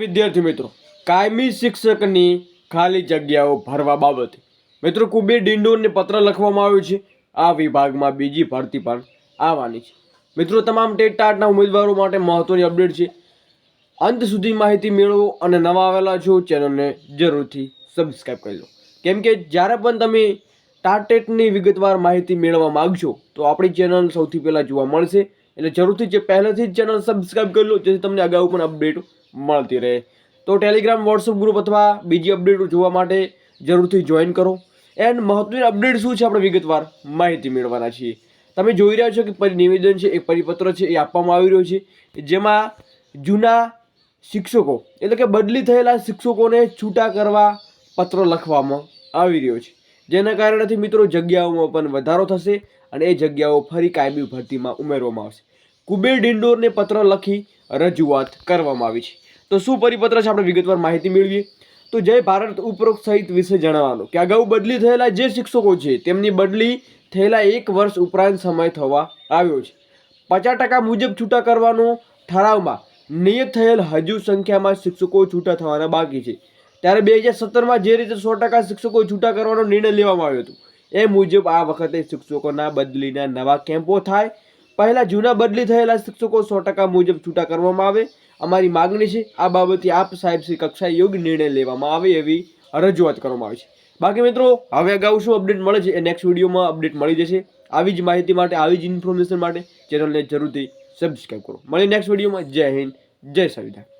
વિદ્યાર્થી મિત્રો, કાયમી શિક્ષકની ખાલી જગ્યાઓ ભરવા બાબતે મિત્રો કુબેર ડિંડોરને પત્ર લખવામાં આવ્યો છે. આ વિભાગમાં બીજી ભરતી પણ આવવાની છે. મિત્રો, તમામ ટેટ ટાટના ઉમેદવારો માટે મહત્વની અપડેટ છે. અંત સુધી માહિતી મેળવો અને નવા આવેલા છો ચેનલને જરૂરથી સબસ્ક્રાઈબ કરી લો, કેમ કે જ્યારે પણ તમે ટાટેટની વિગતવાર માહિતી મેળવવા માગશો તો આપણી ચેનલ સૌથી પહેલાં જોવા મળશે. એટલે જરૂરથી જે પહેલેથી જ ચેનલ સબસ્ક્રાઈબ કરી લો, જેથી તમને અગાઉ પણ અપડેટ મળતી રહે. તો ટેલિગ્રામ, વોટ્સઅપ ગ્રુપ અથવા બીજી અપડેટો જોવા માટે જરૂરથી જોઈન કરો. એન્ડ મહત્વની અપડેટ શું છે આપણે વિગતવાર માહિતી મેળવવાના છીએ. તમે જોઈ રહ્યા છો કે નિવેદન છે, એક પરિપત્ર છે એ આપવામાં આવી રહ્યો છે, જેમાં જૂના શિક્ષકો એટલે કે બદલી થયેલા શિક્ષકોને છૂટા કરવા પત્ર લખવામાં આવી રહ્યો છે. જેના કારણેથી મિત્રો જગ્યાઓમાં પણ વધારો થશે અને એ જગ્યાઓ ફરી કાયમી ભરતીમાં ઉમેરવામાં આવશે. કુબેર ડિંડોરને પત્ર લખી રજૂઆત કરવામાં આવી છે. તો શું પરિપત્ર છે આપણે વિગતવાર માહિતી મેળવીએ. તો જય ભારત ઉપરોક્ત સહિત વિશે જણાવવાનું કે અગાઉ બદલી થયેલા જે શિક્ષકો છે તેમની બદલી થયેલા 1 વર્ષ ઉપરાંત સમય થવા આવ્યો છે. 50% મુજબ છૂટા કરવાનો ઠરાવમાં નિયત થયેલ હજુ સંખ્યામાં શિક્ષકો છૂટા થવાના બાકી છે. ત્યારે 2017માં જે રીતે 100% શિક્ષકો છૂટા કરવાનો નિર્ણય લેવામાં આવ્યો હતો એ મુજબ આ વખતે શિક્ષકોના બદલીના નવા કેમ્પો થાય. પહેલાં જૂના બદલી થયેલા શિક્ષકો 100% મુજબ છૂટા કરવામાં આવે. અમારી માગણી છે આ બાબતે આપ સાહેબ શ્રી કક્ષાએ યોગ્ય નિર્ણય લેવામાં આવે એવી રજૂઆત કરવામાં આવી છે. બાકી મિત્રો, હવે અગાઉ શું અપડેટ મળે છે એ નેક્સ્ટ વિડીયોમાં અપડેટ મળી જશે. આવી જ માહિતી માટે, આવી જ ઇન્ફોર્મેશન માટે ચેનલને જરૂરથી સબસ્ક્રાઈબ કરો. મળીએ નેક્સ્ટ વિડીયોમાં. જય હિન્દ, જય સંવિધાન.